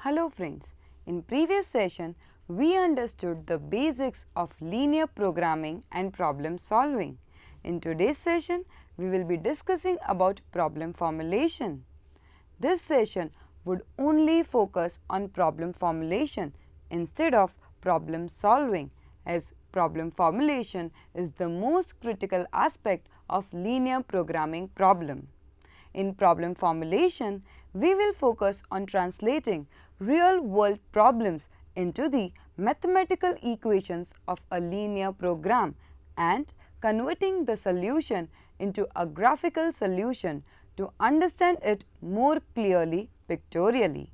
Hello friends, in previous session we understood the basics of linear programming and problem solving. In today's session we will be discussing about problem formulation. This session would only focus on problem formulation instead of problem solving, as problem formulation is the most critical aspect of linear programming problem. In problem formulation, we will focus on translating real-world problems into the mathematical equations of a linear program and converting the solution into a graphical solution to understand it more clearly pictorially.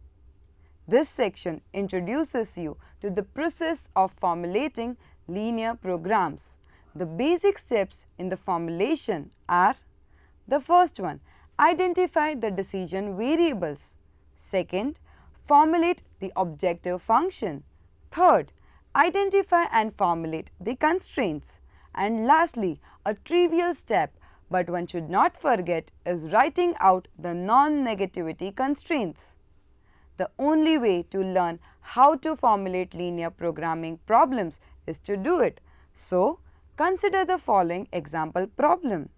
This section introduces you to the process of formulating linear programs. The basic steps in the formulation are: the first one, identify the decision variables. Second, formulate the objective function. Third, identify and formulate the constraints. And lastly, a trivial step but one should not forget is writing out the non-negativity constraints. The only way to learn how to formulate linear programming problems is to do it. So, consider the following example problem.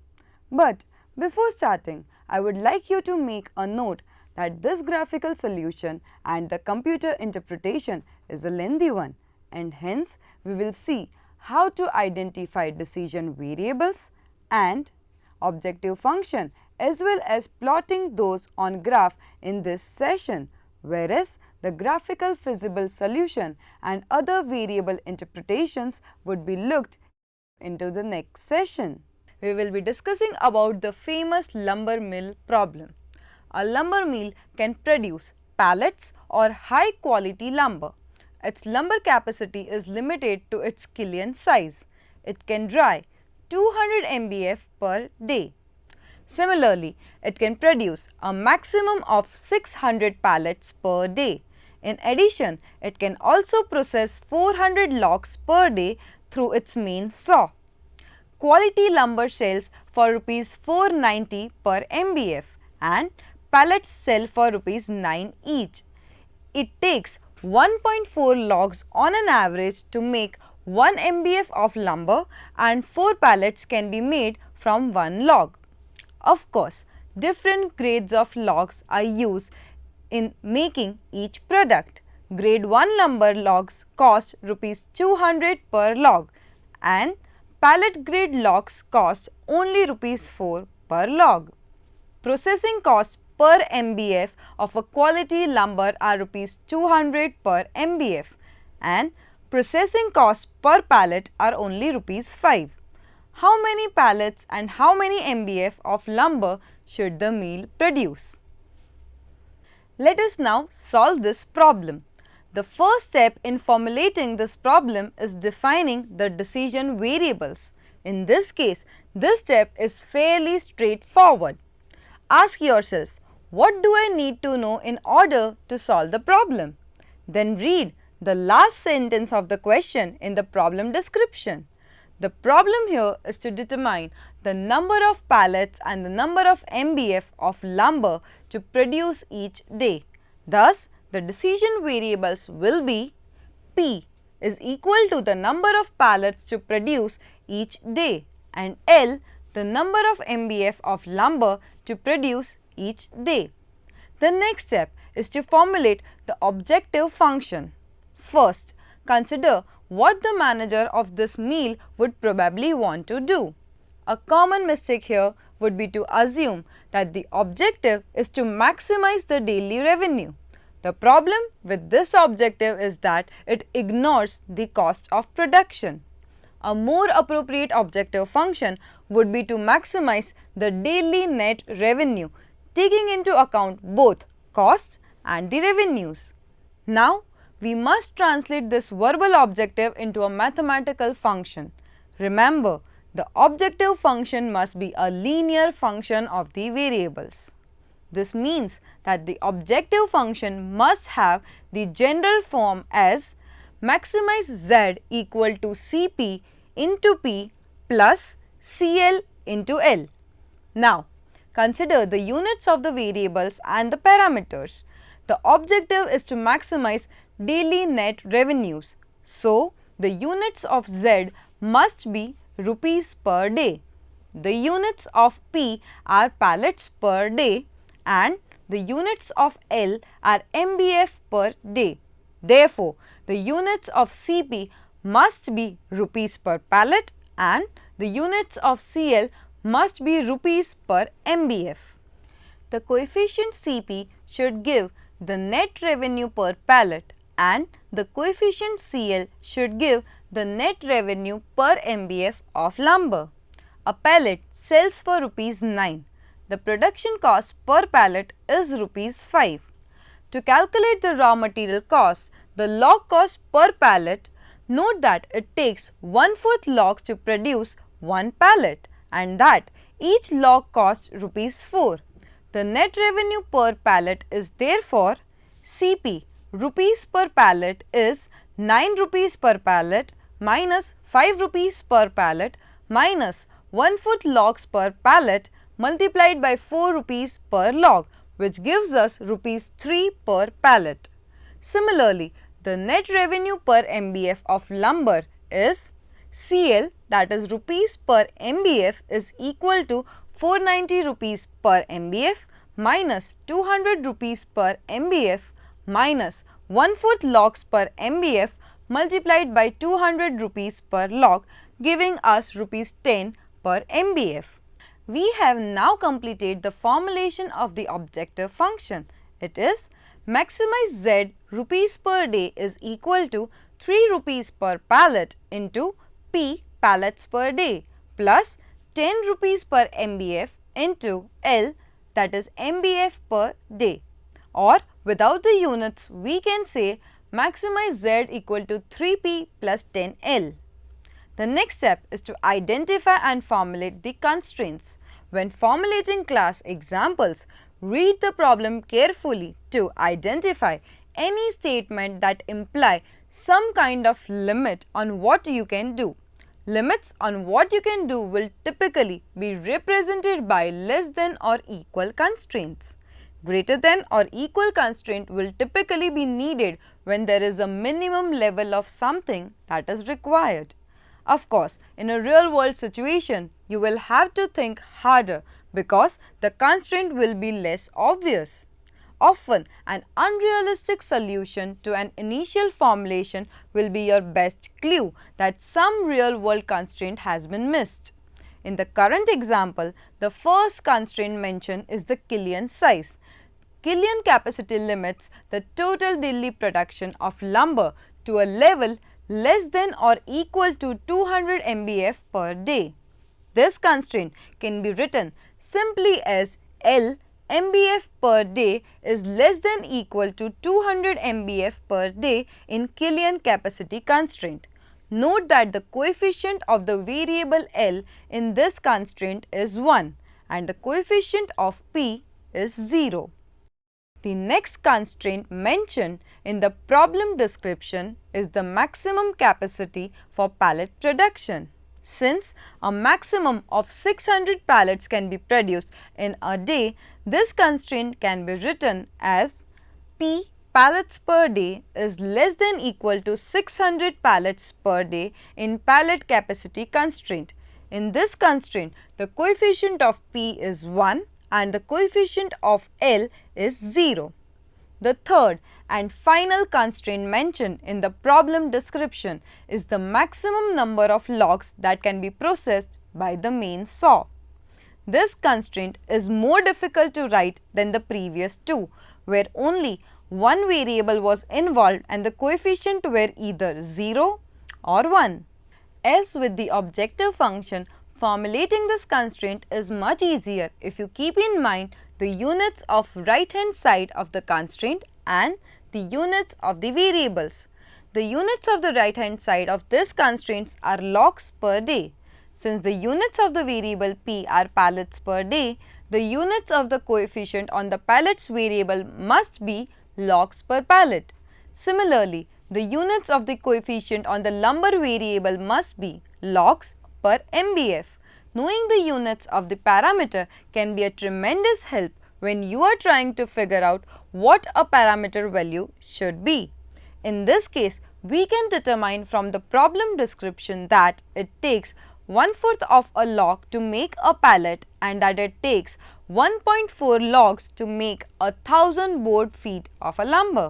But before starting, I would like you to make a note that this graphical solution and the computer interpretation is a lengthy one, and hence we will see how to identify decision variables and objective function as well as plotting those on graph in this session, whereas the graphical feasible solution and other variable interpretations would be looked into the next session. We will be discussing about the famous lumber mill problem. A lumber mill can produce pallets or high quality lumber. Its lumber capacity is limited to its kiln size. It can dry 200 MBF per day. Similarly, it can produce a maximum of 600 pallets per day. In addition, it can also process 400 logs per day through its main saw. Quality lumber sells for Rs 490 per MBF and pallets sell for Rs 9 each. It takes 1.4 logs on an average to make 1 MBF of lumber and 4 pallets can be made from 1 log. Of course, different grades of logs are used in making each product. Grade 1 lumber logs cost Rs 200 per log and pallet grade logs cost only Rs 4 per log. Processing costs per MBF of a quality lumber are Rs 200 per MBF and processing costs per pallet are only Rs 5. How many pallets and how many MBF of lumber should the mill produce? Let us now solve this problem. The first step in formulating this problem is defining the decision variables. In this case, this step is fairly straightforward. Ask yourself, what do I need to know in order to solve the problem? Then read the last sentence of the question in the problem description. The problem here is to determine the number of pallets and the number of MBF of lumber to produce each day. Thus, the decision variables will be P is equal to the number of pallets to produce each day and L the number of MBF of lumber to produce each day. The next step is to formulate the objective function. First, consider what the manager of this mill would probably want to do. A common mistake here would be to assume that the objective is to maximize the daily revenue. The problem with this objective is that it ignores the cost of production. A more appropriate objective function would be to maximize the daily net revenue, taking into account both costs and the revenues. Now, we must translate this verbal objective into a mathematical function. Remember, the objective function must be a linear function of the variables. This means that the objective function must have the general form as maximize z equal to Cp into P plus Cl into L. Now, consider the units of the variables and the parameters. the objective is to maximize daily net revenues. So, the units of Z must be rupees per day. The units of P are pallets per day and the units of L are MBF per day. Therefore, the units of CP must be rupees per pallet and the units of CL must be rupees per MBF. The coefficient CP should give the net revenue per pallet and the coefficient CL should give the net revenue per MBF of lumber. A pallet sells for rupees 9. The production cost per pallet is rupees 5. To calculate the raw material cost, the log cost per pallet, note that it takes 1/4 logs to produce one pallet and that each log costs rupees 4. The net revenue per pallet is therefore CP rupees per pallet is 9 rupees per pallet minus 5 rupees per pallet minus 1/4 logs per pallet multiplied by 4 rupees per log, which gives us rupees 3 per pallet. Similarly, the net revenue per MBF of lumber is CL, that is rupees per MBF, is equal to 490 rupees per MBF minus 200 rupees per MBF minus 1/4 logs per MBF multiplied by 200 rupees per log, giving us rupees 10 per MBF. We have now completed the formulation of the objective function. It is maximize Z rupees per day is equal to 3 rupees per pallet into P pallets per day plus 10 rupees per MBF into L, that is MBF per day, or without the units we can say maximize Z equal to 3P plus 10L. The next step is to identify and formulate the constraints. When formulating class examples, read the problem carefully to identify any statement that imply some kind of limit on what you can do. Limits on what you can do will typically be represented by less than or equal constraints. Greater than or equal constraint will typically be needed when there is a minimum level of something that is required. Of course, in a real world situation, you will have to think harder because the constraint will be less obvious. Often, an unrealistic solution to an initial formulation will be your best clue that some real world constraint has been missed. In the current example, the first constraint mentioned is the kiln size. Kiln capacity limits the total daily production of lumber to a level less than or equal to 200 MBF per day. This constraint can be written simply as L MBF per day is less than equal to 200 MBF per day in kiln capacity constraint. Note that the coefficient of the variable L in this constraint is 1 and the coefficient of P is 0. The next constraint mentioned in the problem description is the maximum capacity for pallet production. Since a maximum of 600 pallets can be produced in a day, this constraint can be written as P pallets per day is less than equal to 600 pallets per day in pallet capacity constraint. In this constraint, the coefficient of P is 1 and the coefficient of L is 0. The third and final constraint mentioned in the problem description is the maximum number of logs that can be processed by the main saw. This constraint is more difficult to write than the previous two, where only one variable was involved and the coefficient were either 0 or 1. As with the objective function, formulating this constraint is much easier if you keep in mind the units of right hand side of the constraint and the units of the variables. The units of the right hand side of this constraints are logs per day. Since the units of the variable P are pallets per day, the units of the coefficient on the pallets variable must be logs per pallet. Similarly, the units of the coefficient on the lumber variable must be logs per MBF. Knowing the units of the parameter can be a tremendous help when you are trying to figure out what a parameter value should be. In this case, we can determine from the problem description that it takes 1/4 of a log to make a pallet and that it takes 1.4 logs to make 1000 board feet of a lumber.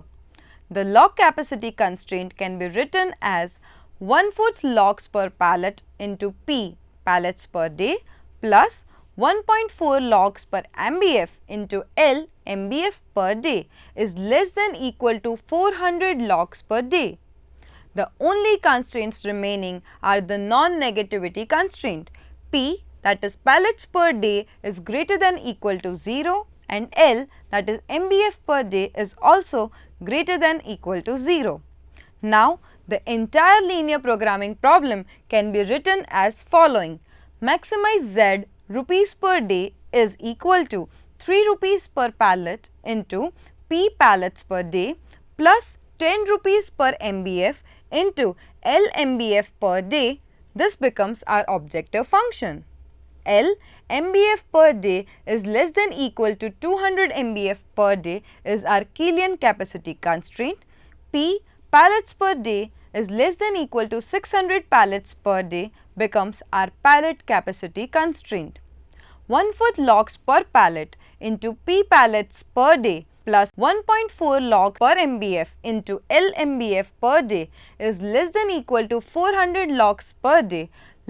The log capacity constraint can be written as 1/4 logs per pallet into P pallets per day plus 1.4 logs per MBF into L MBF per day is less than equal to 400 logs per day. The only constraints remaining are the non-negativity constraint. P, that is pallets per day, is greater than equal to 0 and L, that is MBF per day, is also greater than equal to 0. Now, the entire linear programming problem can be written as following. Maximize Z rupees per day is equal to 3 rupees per pallet into P pallets per day plus 10 rupees per MBF into L MBF per day. This becomes our objective function. L MBF per day is less than equal to 200 MBF per day is our Killian capacity constraint. P pallets per day is less than equal to 600 pallets per day becomes our pallet capacity constraint. 1/4 logs per pallet into P pallets per day plus 1.4 logs per MBF into L MBF per day is less than equal to 400 logs per day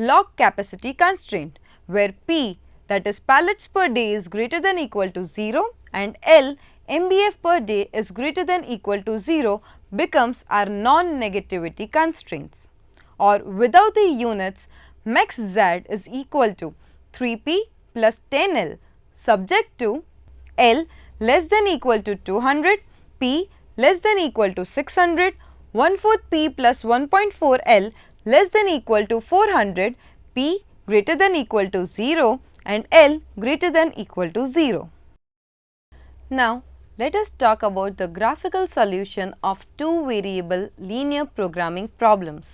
log capacity constraint, where P, that is pallets per day, is greater than equal to 0 and L MBF per day is greater than equal to 0 becomes our non-negativity constraints. Or without the units, max Z is equal to 3P plus 10L subject to L less than equal to 200, P less than equal to 600, 1/4 P plus 1.4 L less than equal to 400, P greater than equal to 0 and L greater than equal to 0. Now, let us talk about the graphical solution of two variable linear programming problems.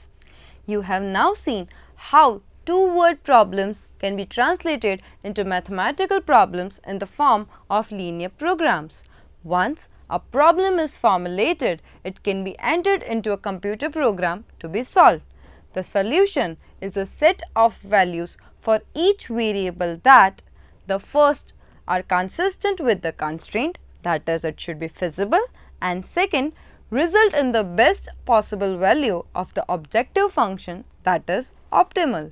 You have now seen how two-word problems can be translated into mathematical problems in the form of linear programs. Once a problem is formulated, it can be entered into a computer program to be solved. The solution is a set of values for each variable that the first are consistent with the constraint, that is, it should be feasible, and second, result in the best possible value of the objective function, that is, optimal.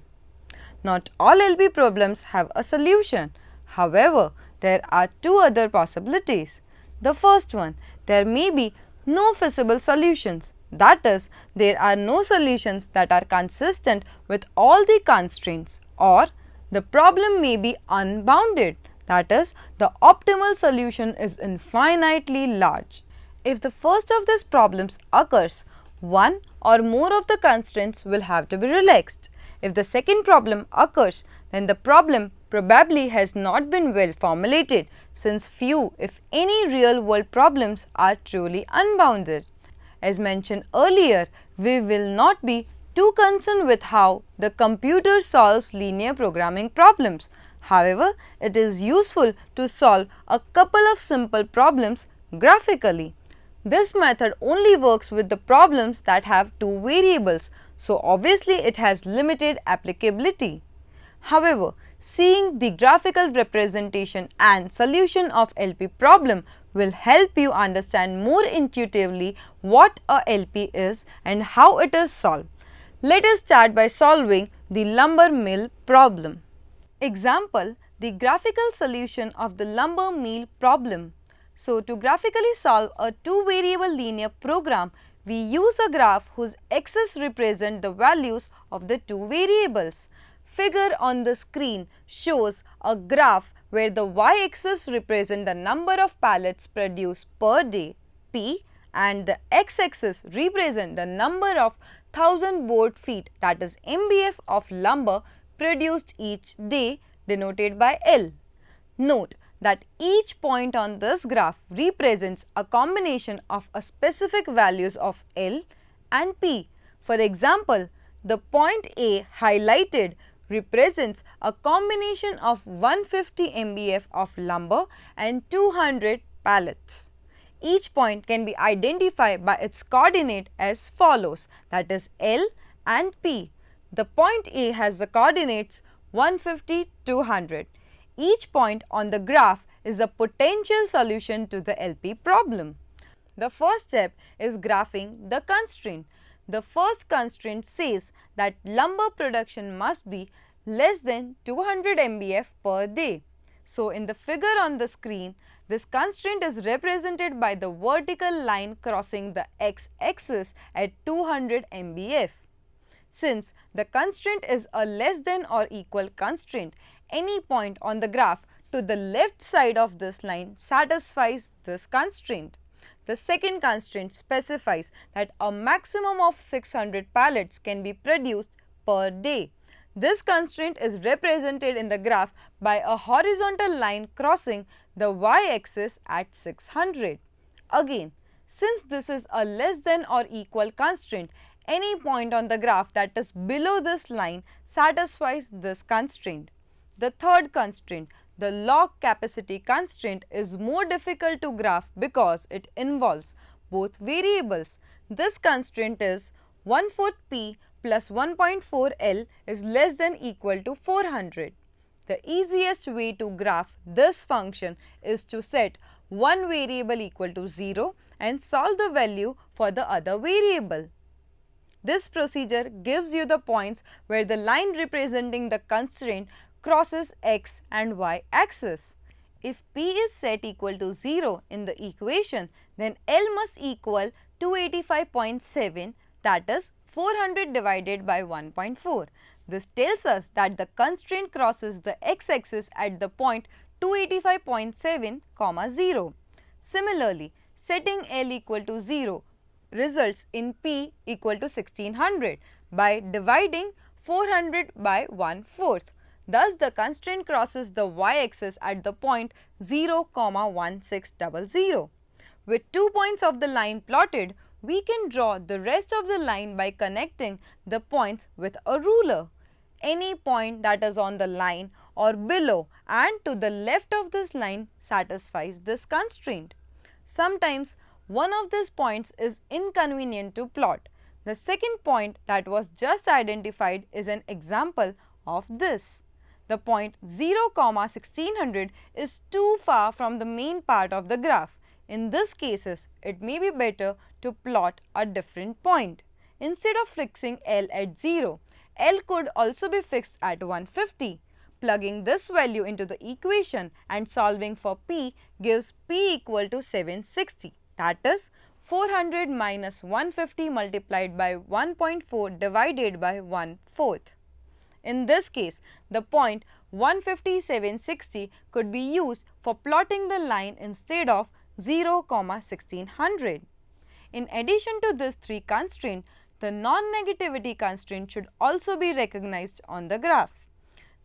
Not all LP problems have a solution. However, there are two other possibilities. The first one, there may be no feasible solutions. That is, there are no solutions that are consistent with all the constraints, or the problem may be unbounded. That is, the optimal solution is infinitely large. If the first of these problems occurs, one or more of the constraints will have to be relaxed. If the second problem occurs, then the problem probably has not been well formulated, since few, if any, real world problems are truly unbounded. As mentioned earlier, we will not be too concerned with how the computer solves linear programming problems. However, it is useful to solve a couple of simple problems graphically. This method only works with the problems that have two variables, so obviously it has limited applicability. However, seeing the graphical representation and solution of LP problem will help you understand more intuitively what a LP is and how it is solved. Let us start by solving the lumber mill problem. Example, the graphical solution of the lumber mill problem. So, to graphically solve a two-variable linear program, we use a graph whose axes represent the values of the two variables. Figure on the screen shows a graph where the y-axis represents the number of pallets produced per day, P, and the x-axis represents the number of 1000 board feet, that is MBF of lumber produced each day, denoted by L. Note that each point on this graph represents a combination of a specific values of L and P. For example, the point A highlighted represents a combination of 150 MBF of lumber and 200 pallets. Each point can be identified by its coordinate as follows, that is L and P. The point A has the coordinates 150, 200. Each point on the graph is a potential solution to the LP problem. The first step is graphing the constraint. The first constraint says that lumber production must be less than 200 MBF per day. So, in the figure on the screen, this constraint is represented by the vertical line crossing the x-axis at 200 MBF. Since the constraint is a less than or equal constraint, any point on the graph to the left side of this line satisfies this constraint. The second constraint specifies that a maximum of 600 pallets can be produced per day. This constraint is represented in the graph by a horizontal line crossing the y-axis at 600. Again, since this is a less than or equal constraint, any point on the graph that is below this line satisfies this constraint. The third constraint, the log capacity constraint, is more difficult to graph because it involves both variables. This constraint is 1/4 P plus 1.4 L is less than equal to 400. The easiest way to graph this function is to set one variable equal to 0 and solve the value for the other variable. This procedure gives you the points where the line representing the constraint crosses x and y axis. If P is set equal to 0 in the equation, then L must equal 285.7, that is 400 divided by 1.4. This tells us that the constraint crosses the x-axis at the point 285.7, 0. Similarly, setting L equal to 0 results in P equal to 1600 by dividing 400 by 1/4. Thus, the constraint crosses the y-axis at the point 0,1600. With 2 points of the line plotted, we can draw the rest of the line by connecting the points with a ruler. Any point that is on the line or below and to the left of this line satisfies this constraint. Sometimes one of these points is inconvenient to plot. The second point that was just identified is an example of this. The point 0,1600 is too far from the main part of the graph. In these cases, it may be better to plot a different point. Instead of fixing L at 0, L could also be fixed at 150. Plugging this value into the equation and solving for P gives P equal to 760. That is 400 minus 150 multiplied by 1.4 divided by 1/4. In this case, the point 150/760 could be used for plotting the line instead of 0,1600. In addition to these three constraints, the non-negativity constraint should also be recognized on the graph.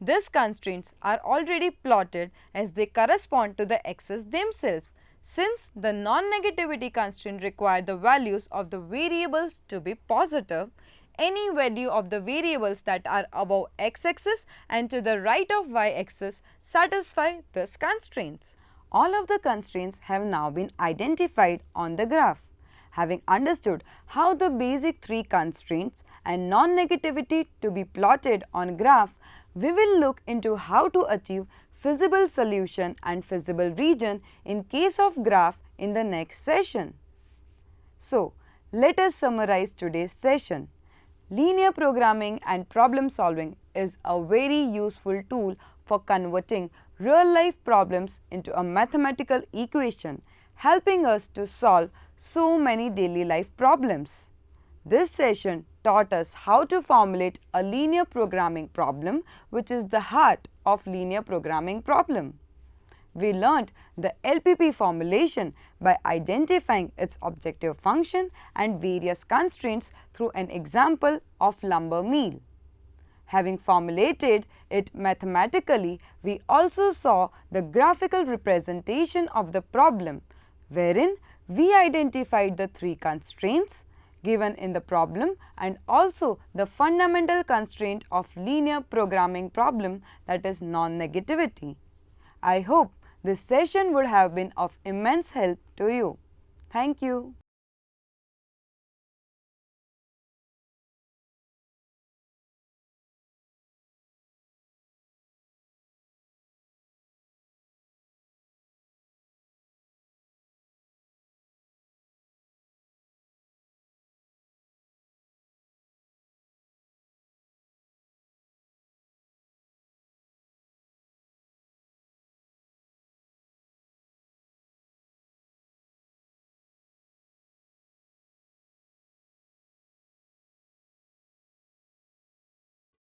These constraints are already plotted as they correspond to the axes themselves. Since the non-negativity constraint requires the values of the variables to be positive, any value of the variables that are above x-axis and to the right of y-axis satisfy these constraints. All of the constraints have now been identified on the graph. Having understood how the basic three constraints and non-negativity to be plotted on graph, we will look into how to achieve feasible solution and feasible region in case of graph in the next session. So, let us summarize today's session. Linear programming and problem solving is a very useful tool for converting real-life problems into a mathematical equation, helping us to solve so many daily life problems. This session taught us how to formulate a linear programming problem, which is the heart of linear programming problem. We learnt the LPP formulation by identifying its objective function and various constraints through an example of lumber mill. Having formulated it mathematically, we also saw the graphical representation of the problem, wherein we identified the three constraints, given in the problem and also the fundamental constraint of linear programming problem, that is non-negativity. I hope this session would have been of immense help to you. Thank you.